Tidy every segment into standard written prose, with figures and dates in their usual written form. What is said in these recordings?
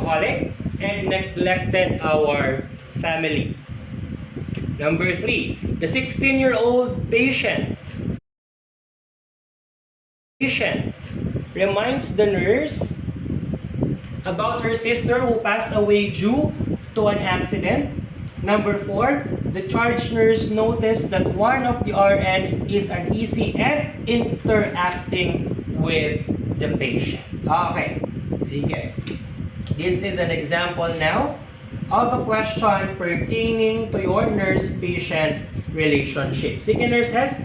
workaholic and neglected our family. Number 3, the 16-year-old patient reminds the nurse about her sister who passed away due to an accident. Number 4, the charge nurse noticed that one of the RNs is uneasy and interacting with the patient. Okay, sige. This is an example now of a question pertaining to your nurse-patient relationship. Sige, nurses,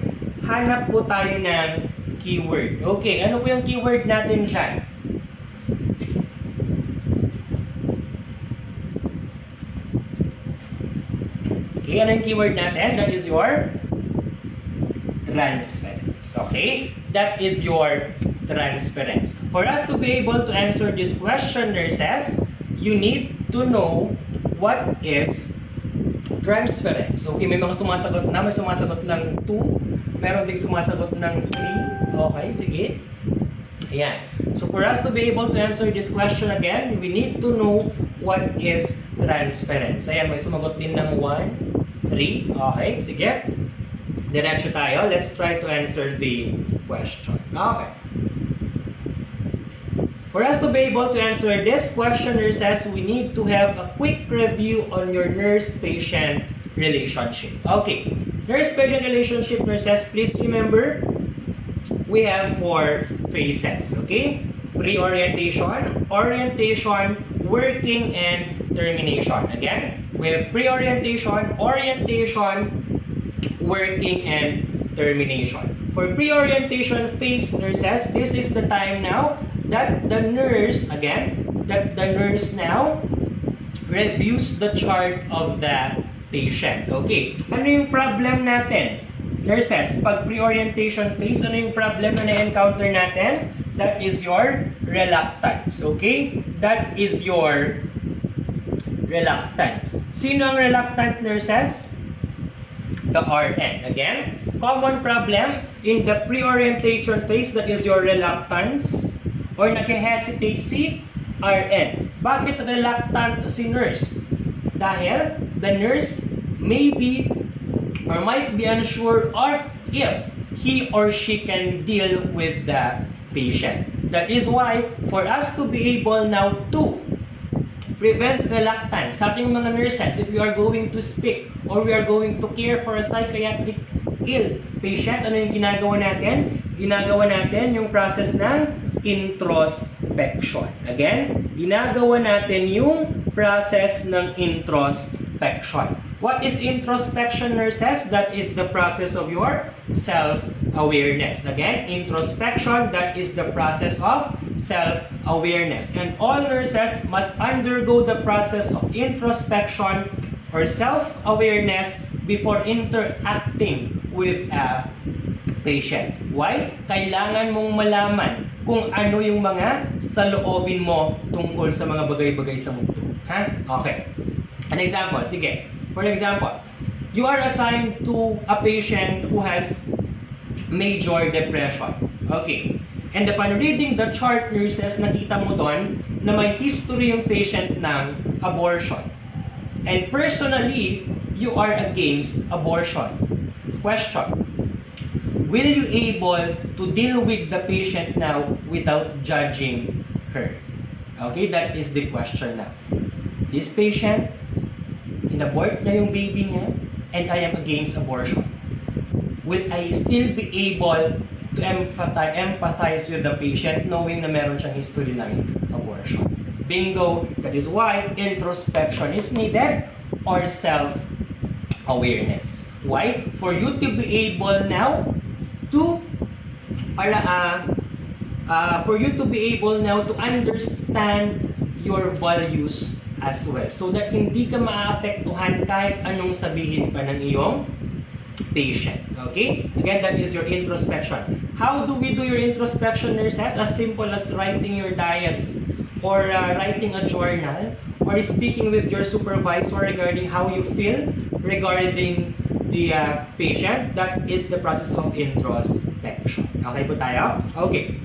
hanap po tayo ng keyword. Okay, ano po yung keyword natin dyan? Okay, ano yung keyword natin? That is your transference. Okay? That is your transference. For us to be able to answer this question, nurses, you need to know what is transference. Okay, may mga sumasagot na. May sumasagot ng 2. Meron ding sumasagot ng 3. Okay, sige. Ayan. So for us to be able to answer this question again, we need to know what is transference. Ayan, may sumagot din ng 1, 3. Okay, sige. Diretso tayo. Let's try to answer the question. Okay. For us to be able to answer this question, nurses, we need to have a quick review on your nurse-patient relationship. Okay. Nurse-patient relationship, nurses, please remember, we have 4 phases. Okay? Pre-orientation, orientation, working, and termination. Again, we have pre-orientation, orientation, working, and termination. For pre-orientation phase, nurses, this is the time now that the nurse, now reviews the chart of the patient. Okay, ano yung problem natin? Nurses, pag pre-orientation phase, ano yung problem na na-encounter natin? That is your reluctance. Okay? That is your reluctance. Sino ang reluctant, nurses? The RN. Again, common problem in the pre-orientation phase, that is your reluctance or nag-hesitate si RN. Bakit reluctant si nurse? Dahil the nurse may be or might be unsure of if he or she can deal with the patient. That is why, for us to be able now to prevent reluctance sa ating mga nurses, if we are going to speak or we are going to care for a psychiatric ill patient, ano yung ginagawa natin? Ginagawa natin yung process ng introspection. Again, ginagawa natin yung process ng introspection. What is introspection, nurses? That is the process of your self-awareness. Again, introspection, that is the process of self-awareness. And all nurses must undergo the process of introspection or self-awareness before interacting with a patient. Why? Kailangan mong malaman kung ano yung mga saloobin mo tungkol sa mga bagay-bagay sa mundo. Ha? Okay. An example, sige. For example, you are assigned to a patient who has major depression. Okay. And upon reading the chart, nurses, nakita mo doon na may history yung patient ng abortion. And personally, you are against abortion. Question. Will you able to deal with the patient now without judging her? Okay, that is the question now. This patient, inabort na yung baby niya, and I am against abortion. Will I still be able to empathize with the patient knowing na meron siyang history ng abortion? Bingo! That is why introspection is needed or self-awareness. Why? For you to be able now to understand your values as well. So that hindi ka maaapektuhan kahit anong sabihin pa ng iyong patient. Okay? Again, that is your introspection. How do we do your introspection, nurses? As simple as writing your diary or writing a journal or speaking with your supervisor regarding how you feel regarding the patient. That is the process of introspection. Okay po tayo? Okay.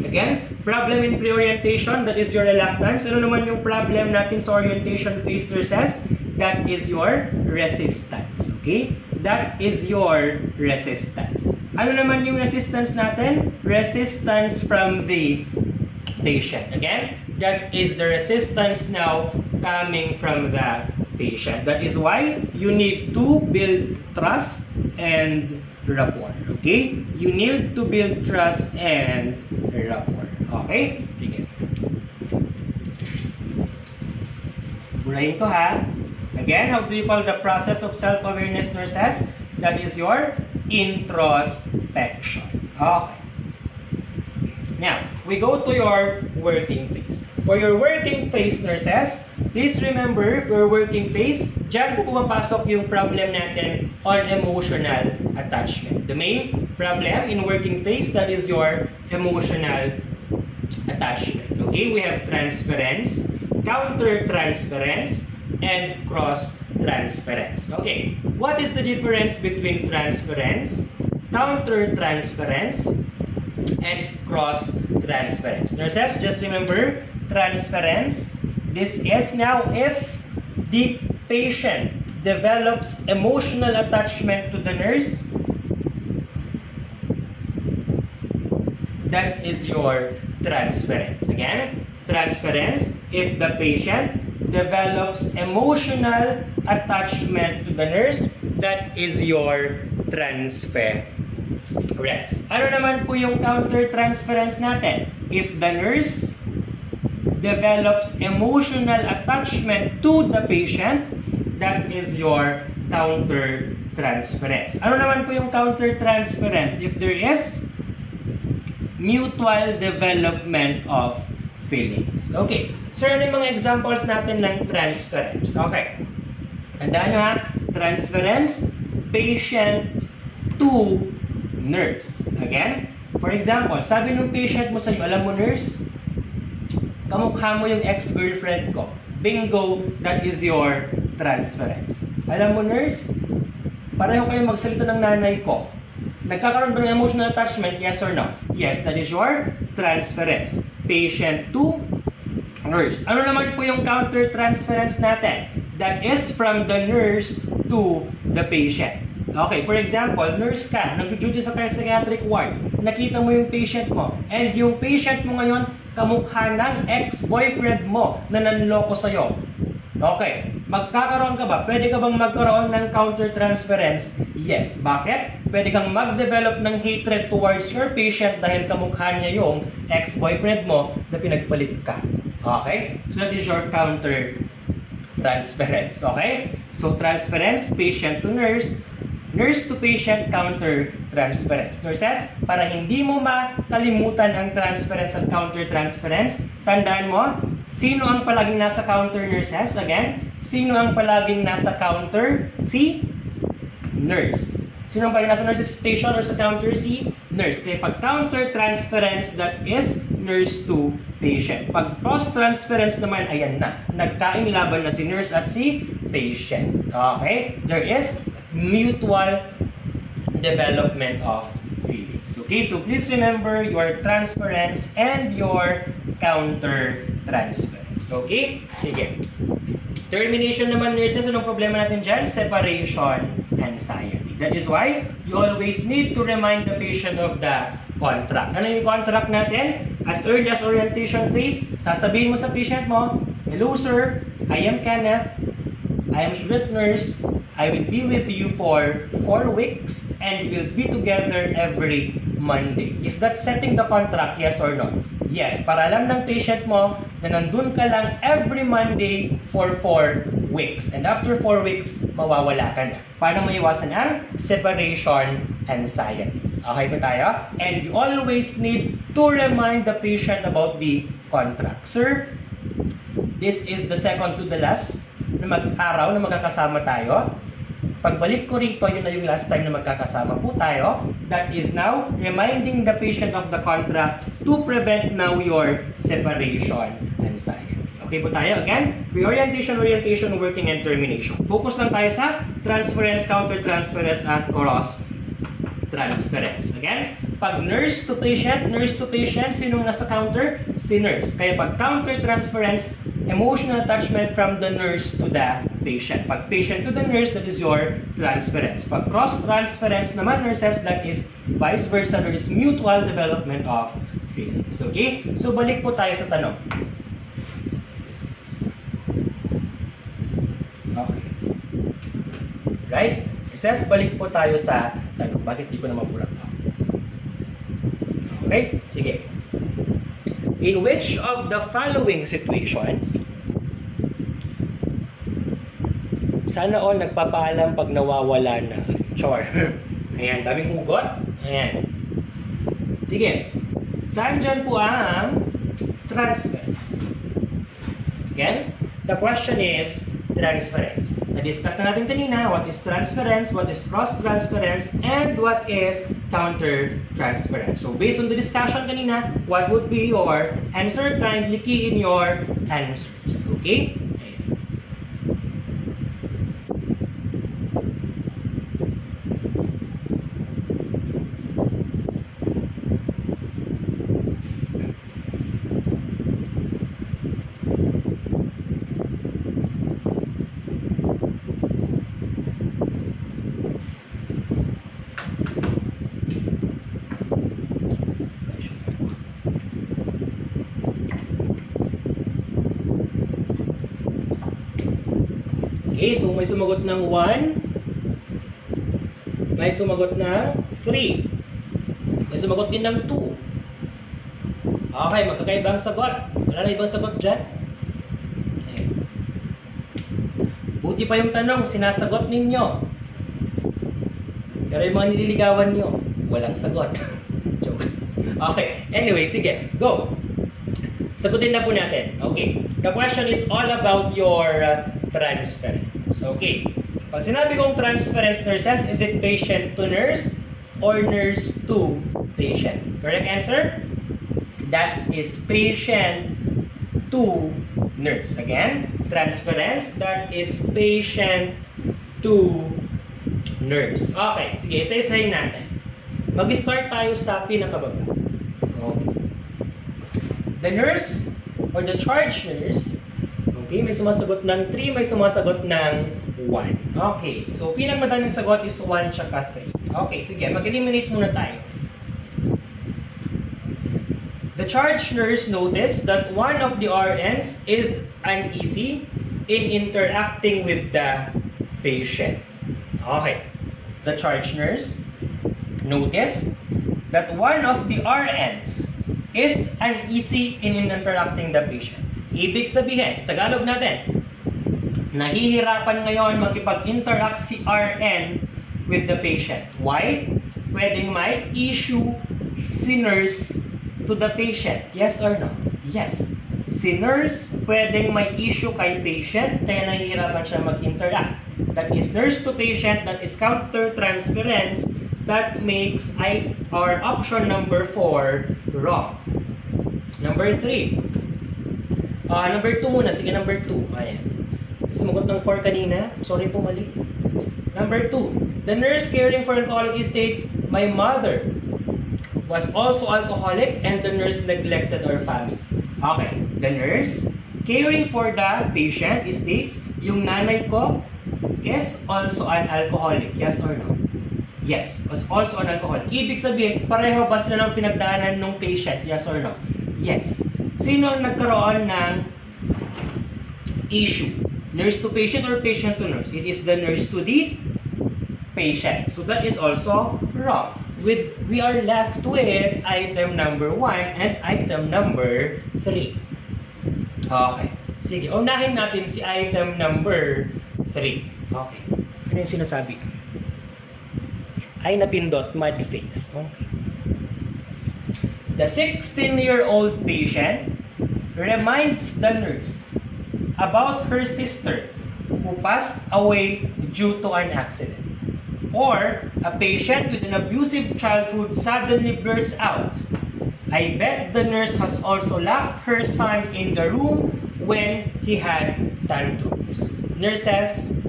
Again, Problem in pre-orientation, that is your reluctance. Ano naman yung problem natin sa orientation phase nurses? That is your resistance. Okay? That is your resistance. Ano naman yung resistance natin? Resistance from the patient. Again, that is the resistance now coming from the patient. That is why you need to build trust and rapport. Okay? You need to build trust and rapport. Okay? Sige. Burahin ko ha. Again, how do you call the process of self-awareness nurses? That is your introspection. Okay. Now, we go to your working phase. For your working phase nurses, please remember, for your working phase, dyan po pumapasok yung problem natin on emotional attachment. The main problem in working phase, that is your emotional attachment. Okay, we have transference, counter-transference, and cross-transference. Okay, what is the difference between transference, counter-transference, and cross-transference? Nurses, just remember, transference, this is now if the patient develops emotional attachment to the nurse, that is your transference. Again, transference, if the patient develops emotional attachment to the nurse, that is your transference. Ano naman po yung counter-transference natin? If the nurse develops emotional attachment to the patient, that is your counter-transference. Ano naman po yung counter-transference? If there is mutual development of feelings. Okay. So, ano yung mga examples natin ng transference? Okay. Tandaan nyo ha, transference, patient to nurse. Again, for example, sabi ng patient mo sa'yo, alam mo nurse, kamukha mo yung ex-girlfriend ko. Bingo, that is your transference. Alam mo nurse, pareho kayo magsalita ng nanay ko. Nagkakaroon ba ng emotional attachment? Yes or no? Yes, that is your transference. Patient to nurse. Ano naman po yung counter-transference natin? That is from the nurse to the patient. Okay, for example, nurse ka, nag-duty sa psychiatric ward, nakita mo yung patient mo, and yung patient mo ngayon, kamukha ng ex-boyfriend mo na nanloko sa'yo. Okay, magkakaroon ka ba? Pwede ka bang magkaroon ng counter-transference? Yes. Bakit? Pwede kang mag-develop ng hatred towards your patient dahil kamukha niya yung ex-boyfriend mo na pinagpalit ka. Okay? So that is your counter-transference. Okay? So transference, patient to nurse, nurse to patient, counter-transference. Nurses, para hindi mo makalimutan ang transference at counter-transference, tandaan mo, sino ang palaging nasa counter nurses? Again, sino ang palaging nasa counter? Si nurse. Sino ang palaging nasa nurses station or sa counter? Si nurse. Kaya pag counter transference, that is nurse to patient. Pag cross transference naman, ayan na. Nagkaing laban na si nurse at si patient. Okay? There is mutual development of feelings. Okay? So please remember your transference and your counter transference. Okay? Sige. Termination naman nurses, anong problema natin dyan? Separation anxiety. That is why you always need to remind the patient of the contract. Ano yung contract natin? As early as orientation phase, sasabihin mo sa patient mo, hello sir, I am Kenneth, I am student nurse, I will be with you for 4 weeks and we'll be together every Monday. Is that setting the contract? Yes or no? Yes, para alam ng patient mo na nandun ka lang every Monday for 4 weeks. And after 4 weeks, mawawala ka na. Paano maiwasan ang separation anxiety? Okay ba tayo? And you always need to remind the patient about the contract. Sir, this is the second to the last na araw na magkakasama tayo. Pagbalik ko rito, yun na yung last time na magkakasama po tayo. That is now reminding the patient of the contract to prevent now your separation anxiety. Okay po tayo? Again, reorientation, orientation, working, and termination. Focus lang tayo sa transference, counter-transference, at cross-transference. Again, Pag nurse to patient, sinong nasa counter? Si nurse. Kaya pag counter-transference, emotional attachment from the nurse to the patient. Pag patient to the nurse, that is your transference. Pag cross-transference naman, nurses, that is vice versa. There is mutual development of feelings. Okay? So, balik po tayo sa tanong. Okay. Right? Nurses, balik po tayo sa tanong. Bakit di ko na mabulat to? Okay? Sige. In which of the following situations, sana all nagpapaalam pag nawawala na. Chor. Ayan, daming hugot. Ayan. Sige. Saan dyan po ang transference? Again, the question is transference. Na-discuss na natin kanina what is transference, what is cross-transference, and what is counter-transference. So, based on the discussion kanina, what would be your answer? Kindly key in your answers. Okay? Okay, so may sumagot ng 1, may sumagot ng 3, may sumagot din ng 2. Okay, magkakaiba ang sagot. Wala na ibang sagot dyan. Okay. Buti pa yung tanong, sinasagot ninyo. Pero yung mga nililigawan nyo, walang sagot. Joke. Okay, anyway, sige, go. Sagutin na po natin. Okay, the question is all about your transference. Okay, pag sinabi kong transference, nurses, is it patient to nurse or nurse to patient? Correct answer? That is patient to nurse. Again, transference, that is patient to nurse. Okay, sige, isa-isahin natin. Mag-start tayo sa pinakababa. Okay. The nurse or the charge nurse, okay, may sumasagot ng 3, may sumasagot ng 1. Okay, so pinakamadaming sagot is 1 tsaka 3. Okay, sige, mag-eliminate muna tayo. The charge nurse noticed that one of the RNs is uneasy in interacting with the patient. Okay, the charge nurse noticed that one of the RNs is uneasy in interacting the patient. Ibig sabihin, Tagalog natin, nahihirapan ngayon makipag-interact si RN with the patient. Why? Pwedeng may issue si nurse to the patient. Yes or no? Yes. Si nurse, pwedeng may issue kay patient, kaya nahihirapan siya mag-interact. That is nurse to patient, that is counter-transference, that makes our option number 4 wrong. Number 3. Number 2 muna. Sige, number 2. Ayan. Sumagot ng 4 kanina. Sorry po, mali. Number 2. The nurse caring for alcoholic state, my mother was also alcoholic and the nurse neglected our family. Okay. The nurse caring for the patient states, yung nanay ko is also an alcoholic. Yes or no? Yes. Was also an alcoholic. Ibig sabihin, pareho ba sila ng pinagdaanan ng patient? Yes or no? Yes. Sino ang nagkaroon ng issue? Nurse to patient or patient to nurse? It is the nurse to the patient. So that is also wrong. We are left with item number 1 and item number 3. Okay. Sige, unahin natin si item number 3. Okay. Ano yung sinasabi? Ay napindot, mad face. Okay. The 16-year-old patient reminds the nurse about her sister who passed away due to an accident. Or a patient with an abusive childhood suddenly blurts out, I bet the nurse has also locked her son in the room when he had tantrums. Nurses,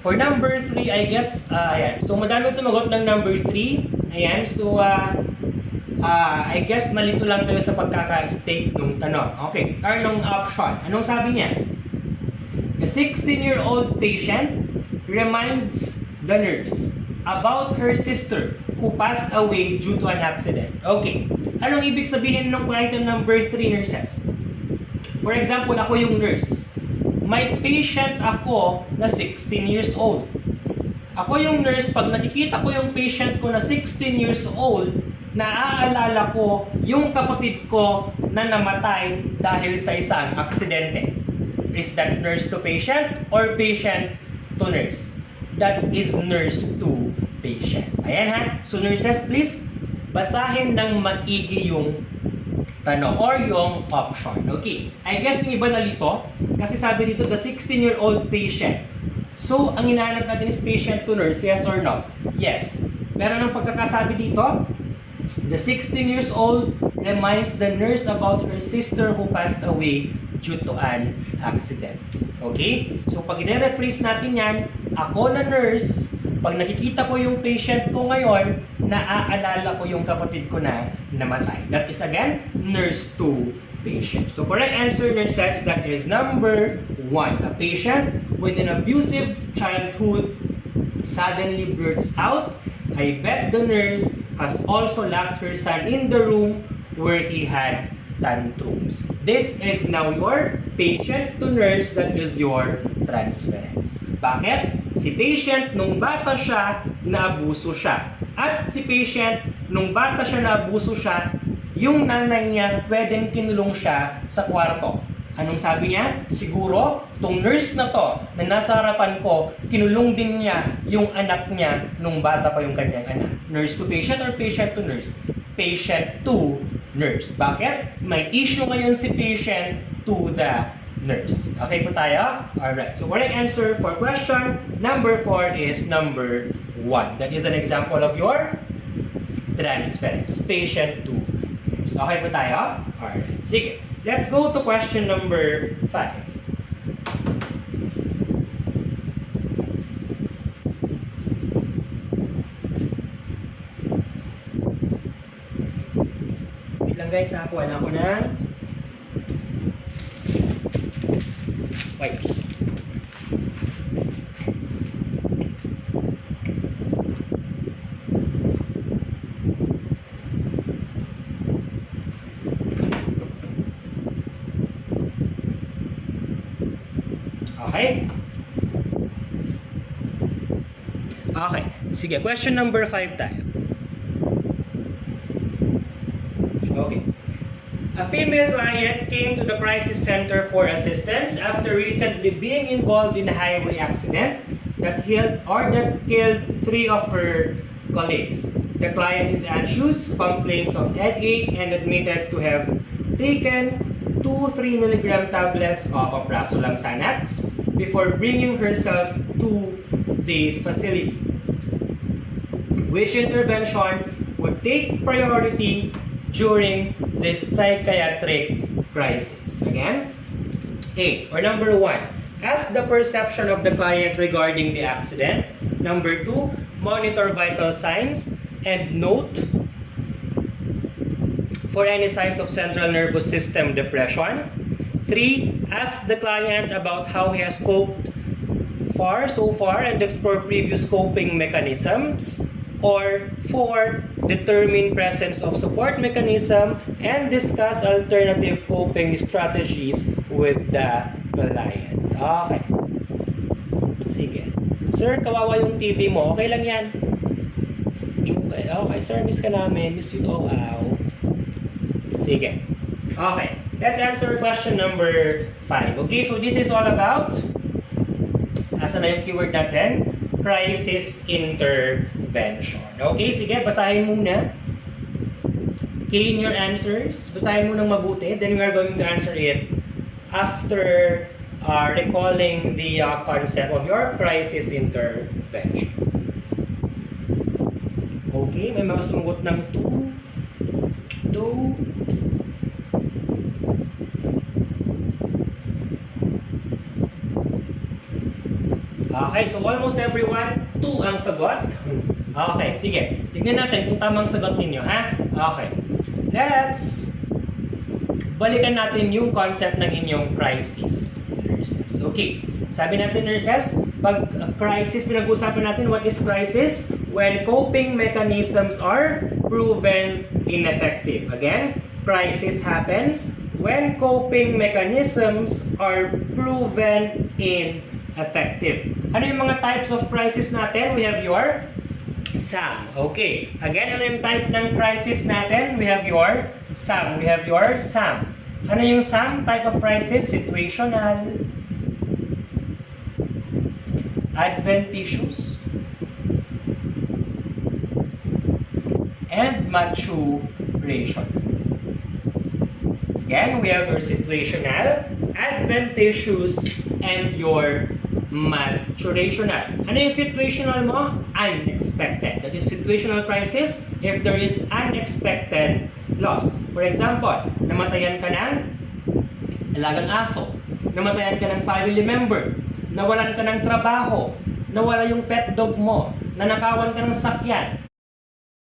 for number 3, I guess, ayan. So, madami sumagot ng number 3. Ayan, so I guess nalito lang kayo sa pagkaka-state nung tanong. Okay, or nung option. Anong sabi niya? A 16-year-old patient reminds the nurse about her sister who passed away due to an accident. Okay, anong ibig sabihin ng item number 3, nurses? For example, ako yung nurse. May patient ako na 16 years old. Ako yung nurse, pag nakikita ko yung patient ko na 16 years old, naaalala ko yung kapatid ko na namatay dahil sa isang aksidente. Is that nurse to patient or patient to nurse? That is nurse to patient. Ayan ha. So nurses, please, basahin ng maigi yung tanong or yung option. Okay. I guess yung iba nalito, kasi sabi dito, the 16-year-old patient. So, ang hinahanap natin is patient to nurse, yes or no? Yes. Meron ng pagkakasabi dito, the 16 years old reminds the nurse about her sister who passed away due to an accident. Okay? So, pag i-rephrase natin yan, ako na nurse, pag nakikita ko yung patient ko ngayon, naaalala ko yung kapatid ko na namatay. That is again, nurse to patient. So, correct answer, nurses, that is number 1. A patient with an abusive childhood suddenly bursts out. I bet the nurse has also locked her son in the room where he had tantrums. This is now your patient to nurse, that is your transference. Bakit? Si patient, nung bata siya, naabuso siya. At si patient, nung bata siya, naabuso siya, yung nanay niya, pwedeng kinulong siya sa kwarto. Anong sabi niya? Siguro, tong nurse na to, na nasa harapan ko, kinulong din niya yung anak niya nung bata pa yung kanyang anak. Nurse to patient or patient to nurse? Patient to nurse. Bakit? May issue ngayon si patient to the nurse. Okay po tayo? Alright. So, correct answer for question number 4 is number 1. That is an example of your transference. Patient to nurse. Okay po tayo? Alright. Sige. Let's go to question number 5. Wait lang guys, kuha na ako ng wipes. Okay? Okay. Sige, question number 5 tayo. Okay. A female client came to the crisis center for assistance after recently being involved in a highway accident that killed 3 of her colleagues. The client is anxious, complains of headache, and admitted to have taken 2 3-milligram tablets of Aprazolam Xanax before bringing herself to the facility. Which intervention would take priority during this psychiatric crisis? Again, A, or number 1, ask the perception of the client regarding the accident. Number 2, monitor vital signs and note for any signs of central nervous system depression. 3, ask the client about how he has coped so far and explore previous coping mechanisms. Or 4, determine presence of support mechanism and discuss alternative coping strategies with the client. Okay. Sige. Sir, kawawa yung TV mo. Okay lang yan. Okay, sir, miss ka namin. Miss you to. Sige. Okay. Let's answer question number 5. Okay, so this is all about, asa na yung keyword natin? Crisis intervention. Okay, sige, basahin muna. Key in your answers. Basahin mo ng mabuti. Then we are going to answer it after recalling the concept of your crisis intervention. Okay, may mga sumagot ng 2. Okay, so almost everyone, 2 ang sagot. Okay, sige. Tignan natin kung tamang sagot ninyo, ha? Okay. Let's balikan natin yung concept ng inyong crisis, nurses. Okay. Sabi natin, nurses, pag crisis, pinag-usapan natin, what is crisis? When coping mechanisms are proven ineffective. Again, crisis happens when coping mechanisms are proven ineffective. Ano yung mga types of crisis natin? We have your SAM. Okay. Again, ano yung type ng crisis natin? We have your SAM. We have your SAM. Ano yung SAM? Type of crisis? Situational, adventitious, and maturation. Again, we have your situational, adventitious, and your maturational. Ano yung situational mo? Unexpected. That is situational crisis if there is unexpected loss. For example, namatayan ka ng alagang aso, namatayan ka ng family member, nawalan ka ng trabaho, nawala yung pet dog mo, nanakawan ka ng sakyan,